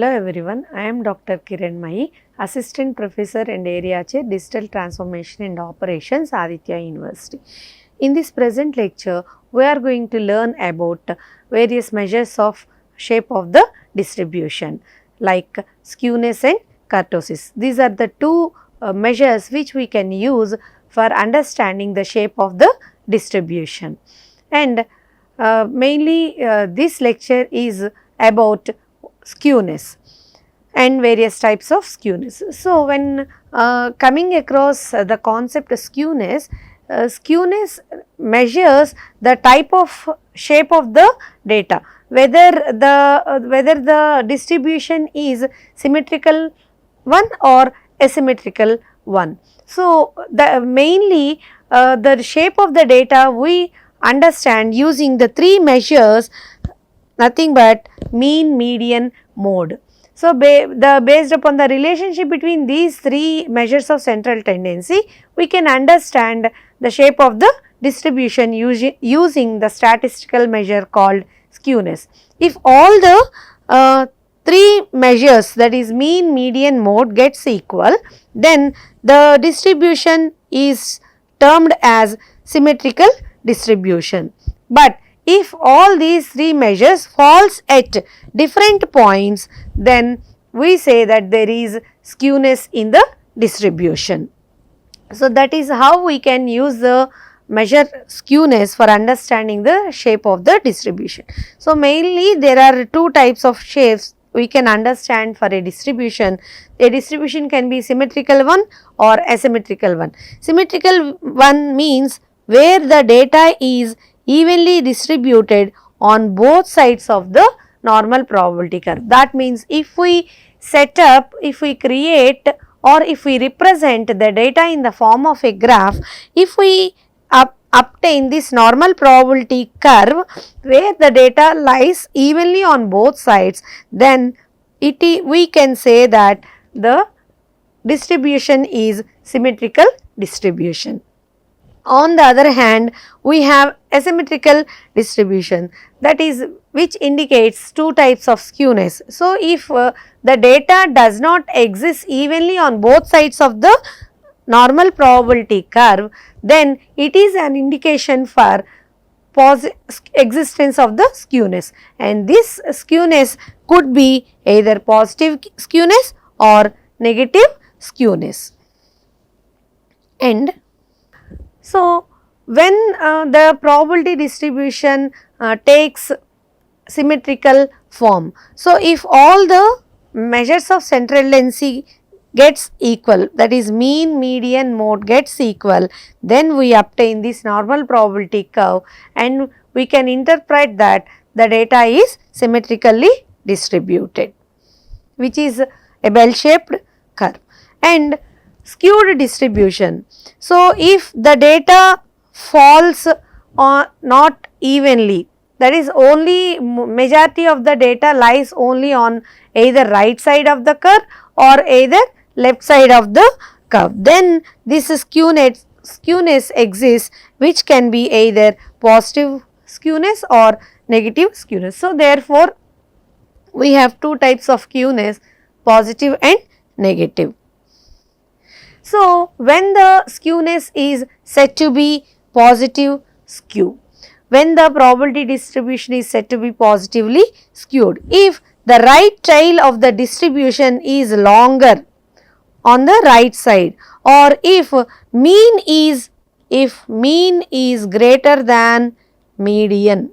Hello everyone, I am Dr. Kiran Mai, Assistant Professor and Area Chair Digital Transformation and Operations, Aditya University. In this present lecture, we are going to learn about various measures of shape of the distribution like skewness and kurtosis. These are the two measures which we can use for understanding the shape of the distribution. And mainly this lecture is about skewness and various types of skewness. So, when coming across the concept of skewness, skewness measures the type of shape of the data, whether the distribution is symmetrical one or asymmetrical one. So, the mainly the shape of the data we understand using the three measures, nothing but mean, median, mode. So, based upon the relationship between these three measures of central tendency, we can understand the shape of the distribution using the statistical measure called skewness. If all the three measures, that is mean, median, mode, gets equal, then the distribution is termed as symmetrical distribution. But if all these three measures falls at different points, then we say that there is skewness in the distribution. So, that is how we can use the measure skewness for understanding the shape of the distribution. So, mainly there are two types of shapes we can understand for a distribution. A distribution can be symmetrical one or asymmetrical one. Symmetrical one means where the data is evenly distributed on both sides of the normal probability curve. That means if we set up, if we create or if we represent the data in the form of a graph, if we obtain this normal probability curve where the data lies evenly on both sides, then we can say that the distribution is symmetrical distribution. On the other hand, we have asymmetrical distribution, that is which indicates two types of skewness. So, if the data does not exist evenly on both sides of the normal probability curve, then it is an indication for existence of the skewness, and this skewness could be either positive skewness or negative skewness. And so, when the probability distribution takes symmetrical form, so if all the measures of central tendency gets equal, that is mean, median, mode gets equal, then we obtain this normal probability curve and we can interpret that the data is symmetrically distributed, which is a bell shaped curve. And skewed distribution. So, if the data falls not evenly, that is only majority of the data lies only on either right side of the curve or either left side of the curve, then this skewness exists, which can be either positive skewness or negative skewness. So, therefore, we have two types of skewness, positive and negative. So, when the skewness is said to be positive skew, when the probability distribution is said to be positively skewed, if the right tail of the distribution is longer on the right side, or if mean is greater than median,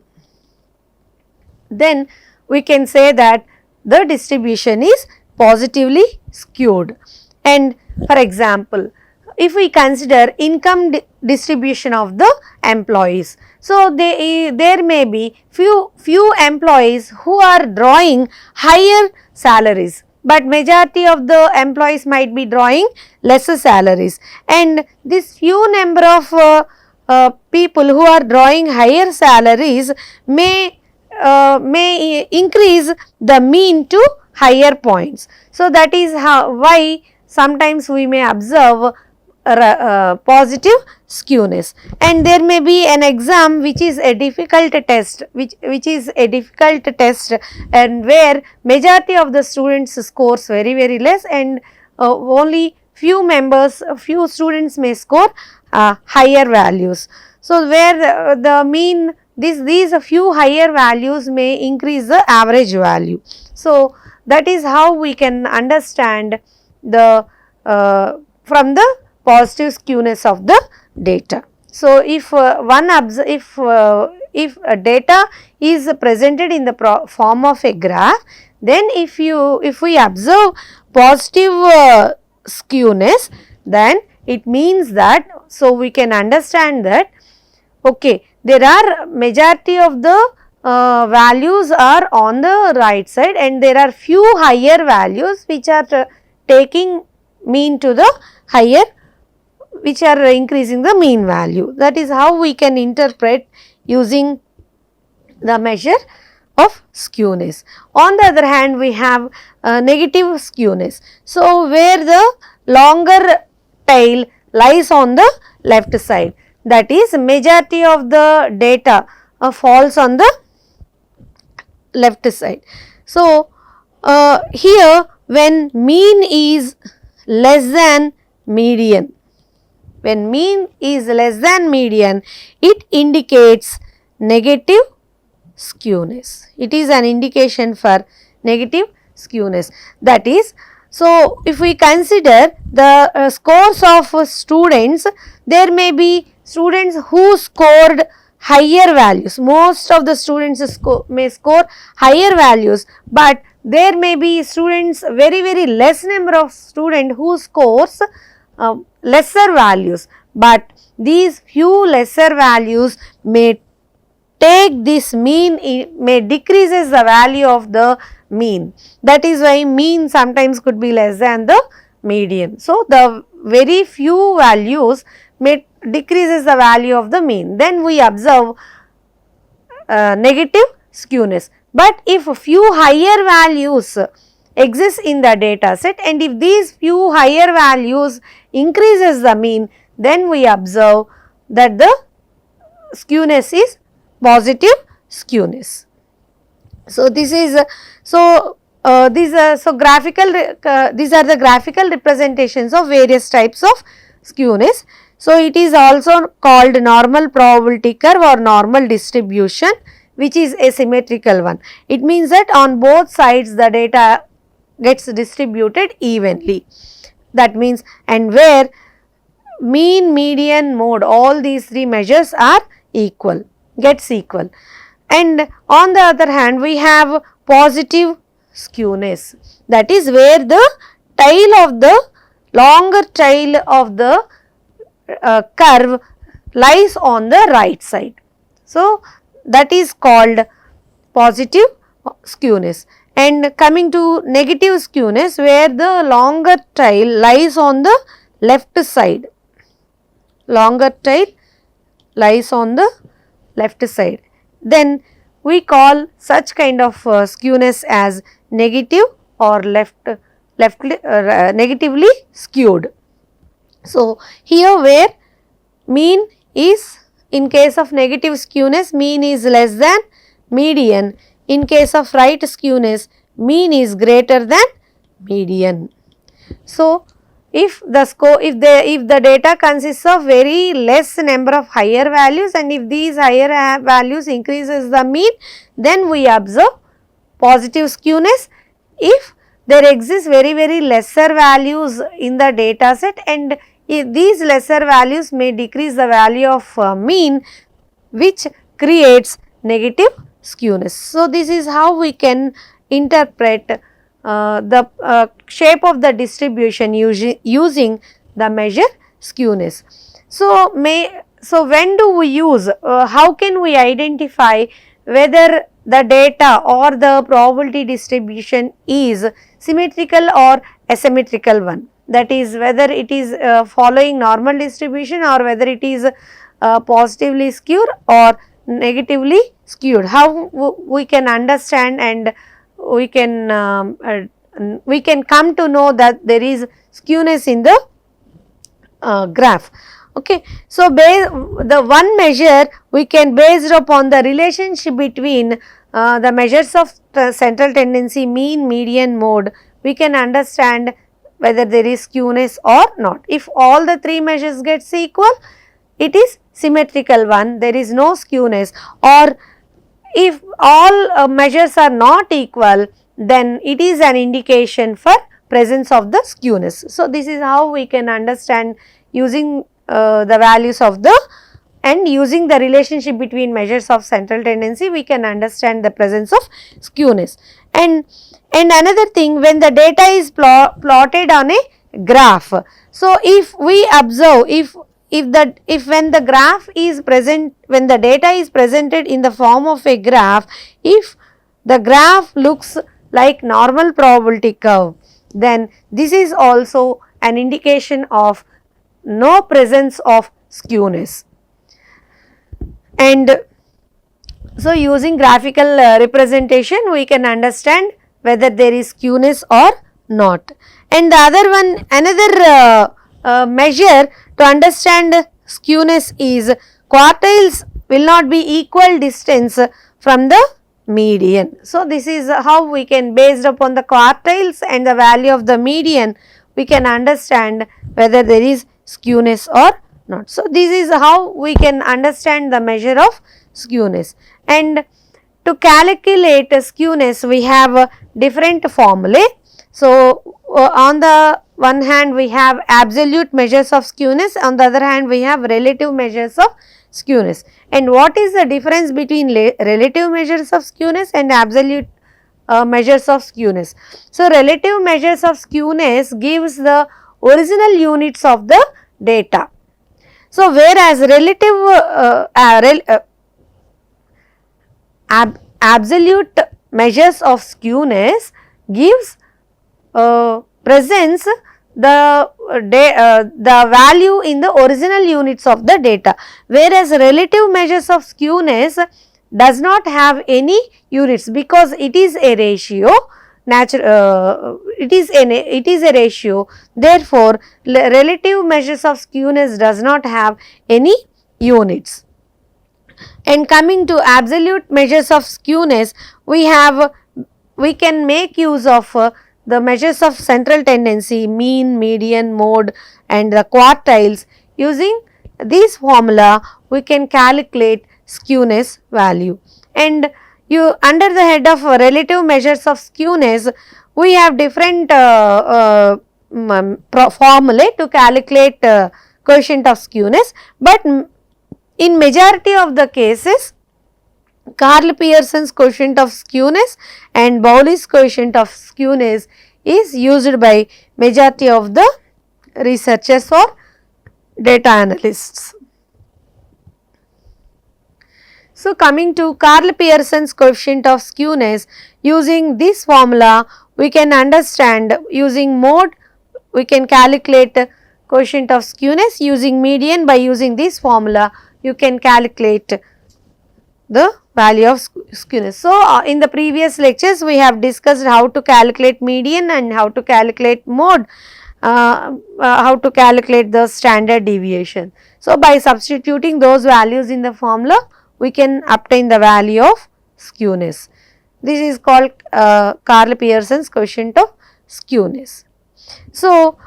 then we can say that the distribution is positively skewed. And for example, if we consider income distribution of the employees, so there may be few employees who are drawing higher salaries, but majority of the employees might be drawing lesser salaries, and this few number of people who are drawing higher salaries may increase the mean to higher points. So, that is why sometimes we may observe positive skewness. And there may be an exam which is a difficult test, which is a difficult test, and where majority of the students scores very less, and only few students may score higher values. So where the mean, these few higher values may increase the average value. So that is how we can understand the from the positive skewness of the data. So if if data is presented in the form of a graph, then if we observe positive skewness, then it means that, so we can understand that, okay, there are majority of the values are on the right side, and there are few higher values which are taking mean to the higher, which are increasing the mean value. That is how we can interpret using the measure of skewness. On the other hand, we have negative skewness. So where the longer tail lies on the left side, that is majority of the data falls on the left side. So here when mean is less than median, when mean is less than median, it indicates negative skewness. It is an indication for negative skewness. That is, so if we consider the scores of students, there may be students who scored higher values. Most of the students may score higher values, but there may be students, very less number of students who scores lesser values, but these few lesser values may take this mean, may decreases the value of the mean. That is why mean sometimes could be less than the median. So the very few values may decreases the value of the mean. Then we observe negative skewness. But if few higher values exist in the data set, and if these few higher values increases the mean, then we observe that the skewness is positive skewness. So this is these are the graphical representations of various types of skewness. So it is also called normal probability curve or normal distribution, which is a symmetrical one. It means that on both sides the data gets distributed evenly. That means, and where mean, median, mode, all these three measures are equal, gets equal. And on the other hand, we have positive skewness, that is where the tail of the longer tail of the curve lies on the right side. So that is called positive skewness. And coming to negative skewness, where the longer tail lies on the left side, longer tail lies on the left side, then we call such kind of skewness as negative or negatively skewed. So here where mean is, in case of negative skewness, mean is less than median. In case of right skewness, mean is greater than median. So if the data consists of very less number of higher values, and if these higher values increases the mean, then we observe positive skewness. If there exists very lesser values in the data set, and if these lesser values may decrease the value of mean, which creates negative skewness. So this is how we can interpret the shape of the distribution using the measure skewness. So when do we use, how can we identify whether the data or the probability distribution is symmetrical or asymmetrical one? That is, whether it is following normal distribution or whether it is positively skewed or negatively skewed. How we can understand, and we can come to know that there is skewness in the graph. Okay, so the one measure we can based upon the relationship between the measures of the central tendency, mean, median, mode, we can understand whether there is skewness or not. If all the three measures gets equal, it is symmetrical one, there is no skewness, or if all measures are not equal, then it is an indication for presence of the skewness. So, this is how we can understand using the values of the and using the relationship between measures of central tendency, we can understand the presence of skewness. And another thing, when the data is plotted on a graph. So, if we observe, if when the graph is present, when the data is presented in the form of a graph, if the graph looks like normal probability curve, then this is also an indication of no presence of skewness. And so, using graphical representation, we can understand whether there is skewness or not. And the other one, another measure to understand skewness is quartiles will not be equal distance from the median. So, this is how we can, based upon the quartiles and the value of the median, we can understand whether there is skewness or not. So, this is how we can understand the measure of skewness. And to calculate skewness, we have different formulae. So, on the one hand we have absolute measures of skewness, on the other hand we have relative measures of skewness. And what is the difference between relative measures of skewness and absolute measures of skewness? So, relative measures of skewness gives the original units of the data. So, whereas absolute measures of skewness gives presents the value in the original units of the data, whereas relative measures of skewness does not have any units, because it is a ratio, it is a ratio, therefore, relative measures of skewness does not have any units. And coming to absolute measures of skewness, we can make use of the measures of central tendency, mean, median, mode and the quartiles. Using this formula, we can calculate skewness value. And under the head of relative measures of skewness, we have different formulae to calculate coefficient of skewness, but in majority of the cases, Karl Pearson's coefficient of skewness and Bowley's coefficient of skewness is used by majority of the researchers or data analysts. So, coming to Karl Pearson's coefficient of skewness, using this formula we can understand, using mode we can calculate coefficient of skewness, using median by using this formula you can calculate the value of skewness. So, in the previous lectures we have discussed how to calculate median and how to calculate mode, how to calculate the standard deviation. So, by substituting those values in the formula, we can obtain the value of skewness. This is called Karl Pearson's coefficient of skewness. So,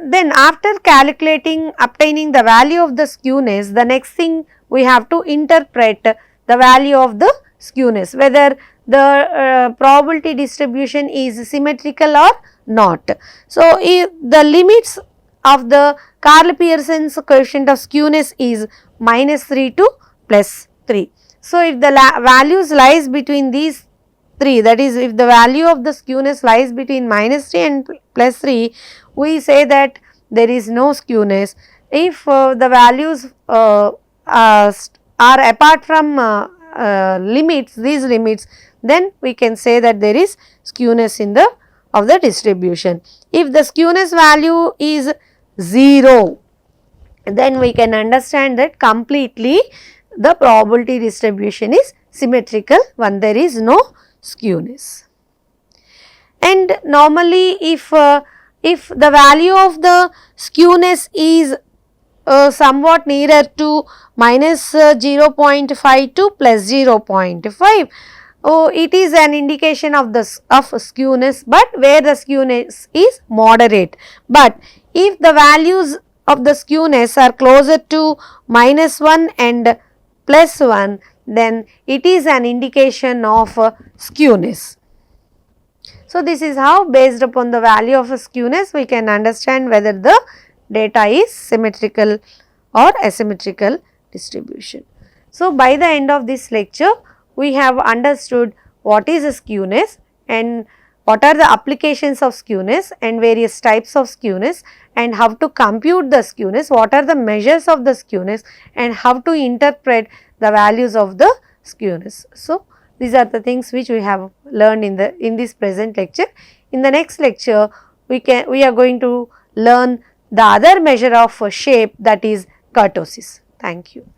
then after calculating, obtaining the value of the skewness, the next thing we have to interpret the value of the skewness, whether the probability distribution is symmetrical or not. So, if the limits of the Karl Pearson's coefficient of skewness is -3 to +3. So, if the values lies between these 3, that is if the value of the skewness lies between -3 and +3, we say that there is no skewness. If the values are apart from limits, these limits, then we can say that there is skewness in the of the distribution. If the skewness value is 0, then we can understand that completely the probability distribution is symmetrical when there is no skewness. And normally if if the value of the skewness is somewhat nearer to minus 0.5 to plus 0.5, it is an indication of the skewness, but where the skewness is moderate. But if the values of the skewness are closer to minus 1 and plus 1, then it is an indication of skewness. So, this is how based upon the value of a skewness we can understand whether the data is symmetrical or asymmetrical distribution. So, by the end of this lecture we have understood what is a skewness and what are the applications of skewness and various types of skewness and how to compute the skewness, what are the measures of the skewness and how to interpret the values of the skewness. So, these are the things which we have learned in this present lecture. In the next lecture, we are going to learn the other measure of shape, that is kurtosis. Thank you.